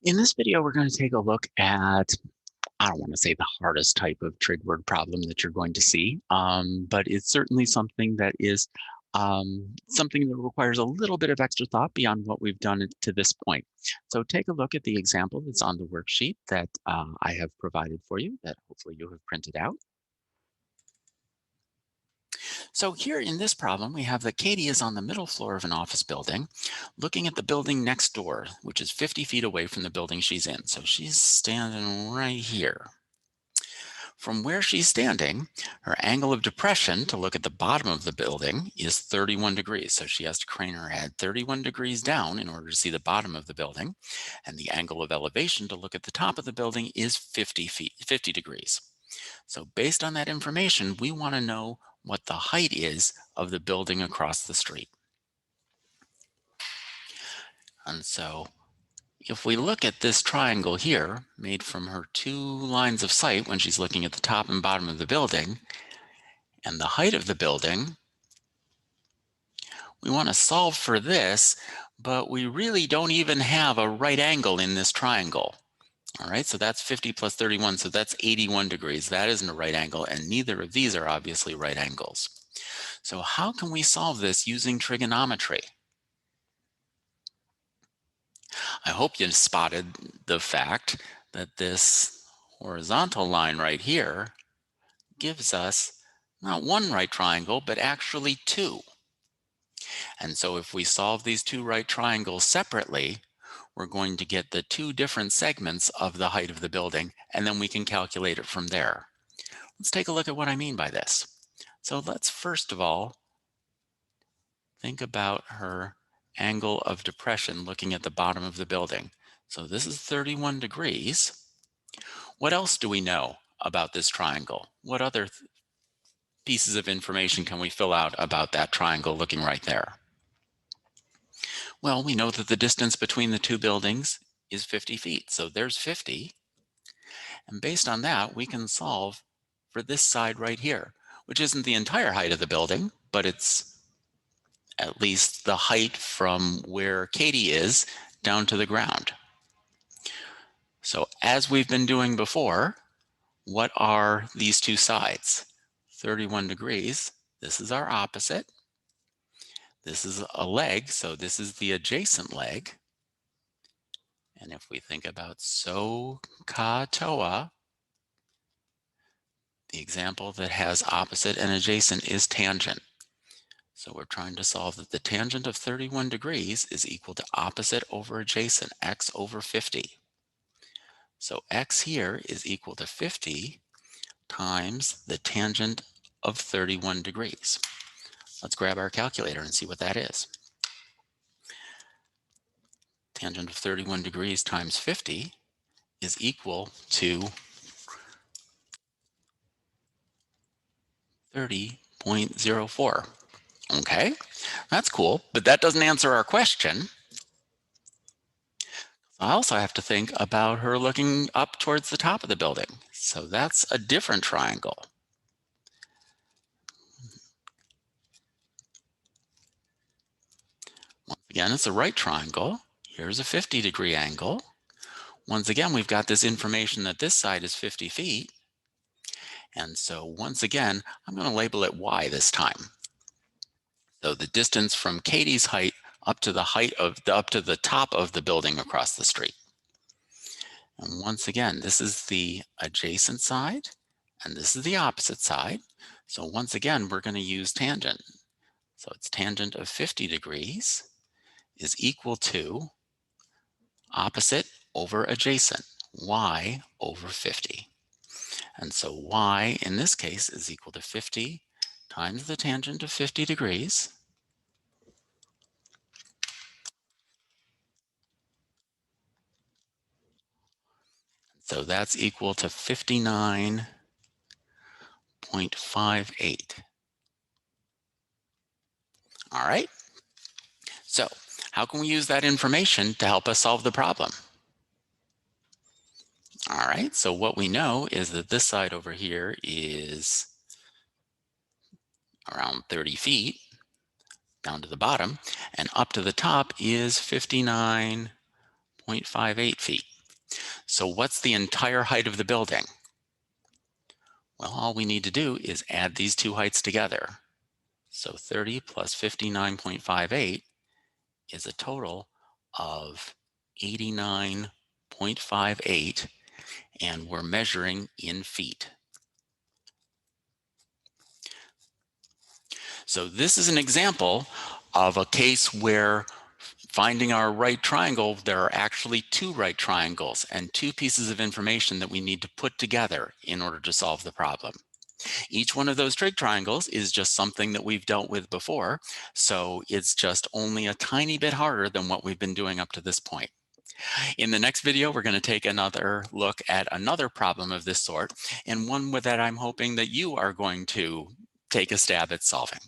In this video, we're going to take a look at, I don't want to say the hardest type of trig word problem that you're going to see, but it's certainly something that is something that requires a little bit of extra thought beyond what we've done to this point. So take a look at the example that's on the worksheet that I have provided for you that hopefully you have printed out. So here in this problem, we have that Katie is on the middle floor of an office building, looking at the building next door, which is 50 feet away from the building she's in. So she's standing right here. From where she's standing, her angle of depression to look at the bottom of the building is 31 degrees. So she has to crane her head 31 degrees down in order to see the bottom of the building. And the angle of elevation to look at the top of the building is 50 degrees. So based on that information, we want to know what the height is of the building across the street. And so if we look at this triangle here, made from her two lines of sight when she's looking at the top and bottom of the building, and the height of the building, we want to solve for this, but we really don't even have a right angle in this triangle. All right, so that's 50 plus 31, so that's 81 degrees. That isn't a right angle, and neither of these are obviously right angles. So how can we solve this using trigonometry? I hope you spotted the fact that this horizontal line right here gives us not one right triangle, but actually two. And so if we solve these two right triangles separately, we're going to get the two different segments of the height of the building, and then we can calculate it from there. Let's take a look at what I mean by this. So let's first of all think about her angle of depression looking at the bottom of the building. So this is 31 degrees. What else do we know about this triangle? What other pieces of information can we fill out about that triangle looking right there? Well, we know that the distance between the two buildings is 50 feet. So there's 50. And based on that, we can solve for this side right here, which isn't the entire height of the building, but it's at least the height from where Katie is down to the ground. So as we've been doing before, what are these two sides? 31 degrees. This is our opposite. This is a leg, so this is the adjacent leg. And if we think about SOHCAHTOA, the example that has opposite and adjacent is tangent. So we're trying to solve that the tangent of 31 degrees is equal to opposite over adjacent, x over 50. So x here is equal to 50 times the tangent of 31 degrees. Let's grab our calculator and see what that is. Tangent of 31 degrees times 50 is equal to 30.04. Okay, that's cool, but that doesn't answer our question. I also have to think about her looking up towards the top of the building. So that's a different triangle. Once again, it's a right triangle. Here's a 50-degree angle. Once again, we've got this information that this side is 50 feet. And so once again, I'm going to label it y this time. So the distance from Katie's height up to the top of the building across the street. And once again, this is the adjacent side, and this is the opposite side. So once again, we're going to use tangent. So it's tangent of 50 degrees is equal to opposite over adjacent, y over 50. And so y in this case is equal to 50 times the tangent of 50 degrees. So that's equal to 59.58. All right. So how can we use that information to help us solve the problem? All right, so what we know is that this side over here is around 30 feet down to the bottom, and up to the top is 59.58 feet. So what's the entire height of the building? Well, all we need to do is add these two heights together. So 30 plus 59.58 is a total of 89.58, and we're measuring in feet. So this is an example of a case where finding our right triangle, there are actually two right triangles and two pieces of information that we need to put together in order to solve the problem. Each one of those trig triangles is just something that we've dealt with before, so it's just only a tiny bit harder than what we've been doing up to this point. In the next video, we're going to take another look at another problem of this sort, and one that I'm hoping that you are going to take a stab at solving.